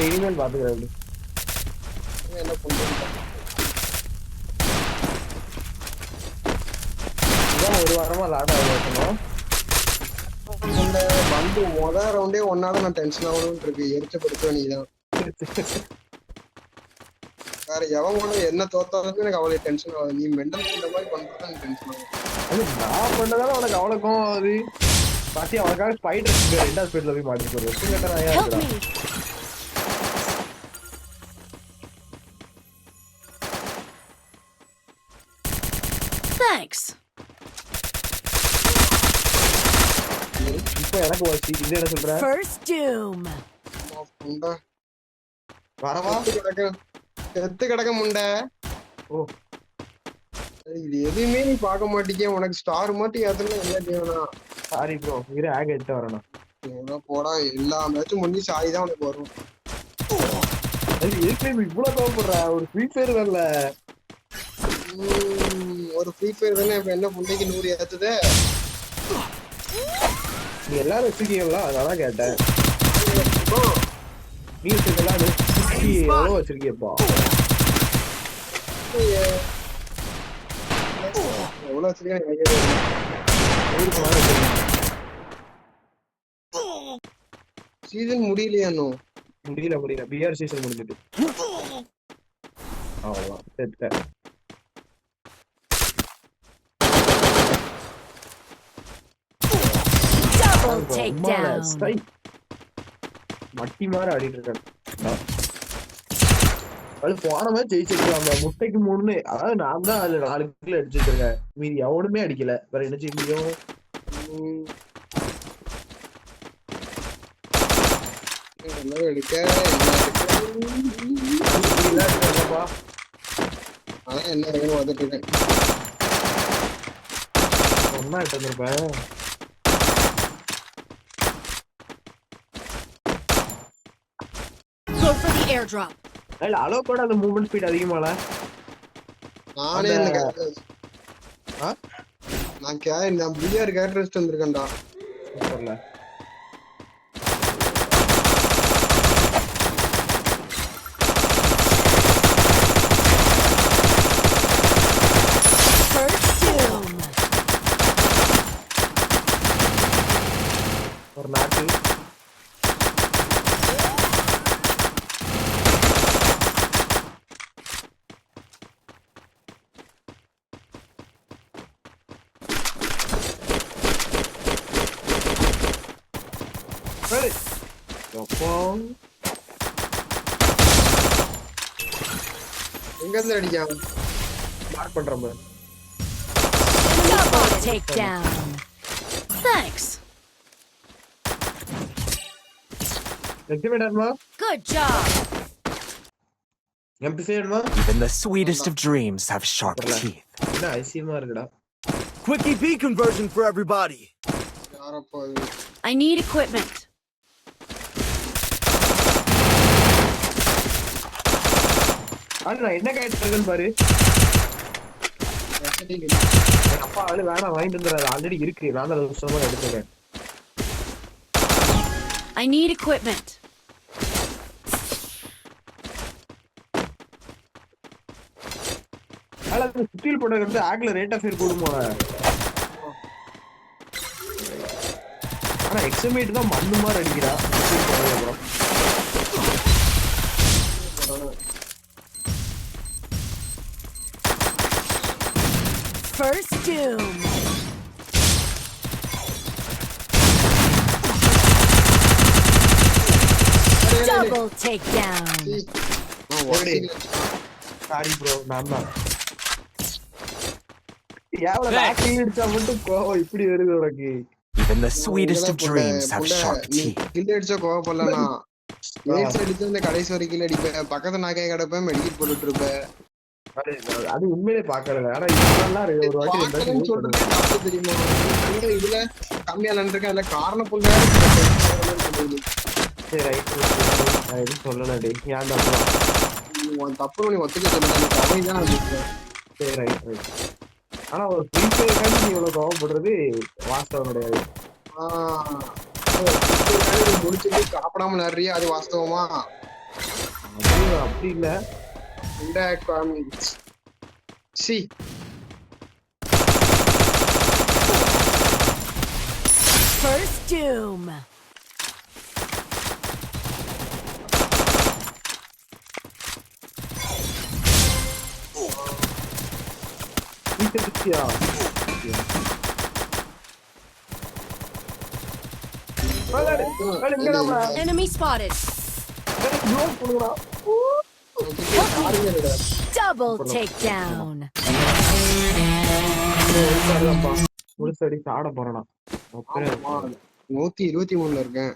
இனிமேல் பாத்துக்கிறாரு என்ன பண்றது இதான் ஒரு வாரமா லாட் ஆகும் வந்து முதல் ரவுண்டே ஒன்னால நான் டென்ஷன் ஆகணும்னு இருக்கு எரிச்சப்படுத்த நீதான் வேற எவன் கூட என்ன தோத்தாலுமே எனக்கு அவ்வளவு டென்ஷன் ஆகுது நீ மெண்டல் இந்த மாதிரி பண்றதா எனக்கு டென்ஷன் ஆகும் அது நான் பண்ணதால உனக்கு அவ்வளோக்கும் அது பாத்தி அவனுக்காக ஸ்பைடர் இருக்கு ரெண்டாவது ஸ்பீட்ல போய் மாட்டி போடுறது எத்தனை கட்ட நாயா இருக்கிறான் Thanks. இப்போ எனக்கு ஒரு சீட் என்ன சொல்ற First doom. வரவா செத்து கிடக்க முண்டை ஓ இது எதுவுமே நீ பார்க்க மாட்டீங்க உனக்கு ஸ்டார் மட்டும் ஏத்துல என்ன செய்யணும் சாரி ப்ரோ இரு ஆக எடுத்து வரணும் போடா எல்லா மேட்சும் முடிஞ்சு சாய் தான் உனக்கு வரும் அது ஏற்கனவே இவ்வளவு கோவப்படுற ஒரு ஃப்ரீ ஃபயர் வரல ஒரு ஃப்ரீ ஃபயர் தானே இப்ப என்ன முண்டைக்கு 100 ஏத்துதே நீ எல்லாரும் வச்சிருக்கீங்களா அதான் கேட்டேன் நீ வச்சிருக்கலாம் எவ்வளோ வச்சிருக்கியப்பா எவ்வளவு வச்சிருக்கேன் சீசன் முடியலையா இன்னும் முடியல பிஆர் சீசன் முடிஞ்சிட்டு அவ்வளோதான் செட்டேன் மட்டி மாதிரி ஆடிட்டு இருக்காரு அது போன மாதிரி ஜெயிச்சிருக்காங்க முட்டைக்கு 3 அதாவது நான் தான் அதுல 4 கிலோ அடிச்சுட்டு இருக்கேன் மீதி எவனுமே அடிக்கல வேற என்ன செய்ய முடியும் அதான் என்ன இருக்குன்னு வந்துட்டு இருக்கேன் ஒன்னா இட்டு வந்திருப்பேன் Go for the airdrop. இல்ல அலோ கூட அந்த மூவ்மெண்ட் ஸ்பீட் அதிகமால நானே நான் பிஆர் கேரக்டரிஸ்ட் வந்திருக்கேன்டா சூப்பர்ல ஒரு நாட்டு எங்க இருந்து அடிக்காம மார்க் பண்றேன் Double takedown. Thanks. Good job. Even the sweetest of dreams have sharp teeth. Quick EP conversion for everybody. I need equipment. என்ன கேட்டிருக்கேன்னு பாரு அப்பா ஆளு வேணாம் வாங்கிட்டு வந்துடுறாரு ஆல்ரெடி இருக்கு நான் அதை சும்மா எடுத்துருக்கேன் I need equipment. சுத்தியில் போடுறது ஆக்ல ரேட் ஆஃப் ஃபயர் கூடுமா ஆனா எக்ஸமேட் தான் மண்ணு மாதிரி அடிக்கிறா First doom. Double takedown. Sorry bro, நான் தான் யாவல ஆக்டிங் அடிச்சா மட்டும் கோவம் இப்படி வருது உனக்கு Even the sweetest of dreams have sharp teeth. Gill அடிச்சா கோவப்படலனா மேட்ச் அடிச்சு இந்த கடைசி வரைக்கும் கில் அடிப்பேன் பக்கத்துல நாக்கே கடப்பேன் மெடிக்கெட் போட்டுட்டு இருப்பேன் அது உண்மையிலே பாக்கல ஆனா இதெல்லாம் ஒரு வாட்டி சொல்றது தெரியுமா இதுல கம்மியா இருக்கேன் அதுல காரணம் புள்ள சரி ரைட் நான் எதுவும் சொல்லலடி ஏன் தப்பு நீ ஒத்துக்க சொல்லுங்க அவன் தான் சரி ரைட் ரைட் ஆனா ஒரு ஃப்ரீ ஃபயர்க்காண்டி நீ இவ்வளவு கோவப்படுறது வாஸ்தவம் கிடையாது முடிச்சுட்டு சாப்பிடாம நிறைய அது வாஸ்தவமா அப்படி இல்ல. இந்த காமிக்ஸ் சி First doom. வீட்டுக்கிட்டியா? இங்கடா Enemy spotted. பண்ணுங்கடா. Double takedown. ஒரு சடி சாட போறேனா. 123ல இருக்கேன்.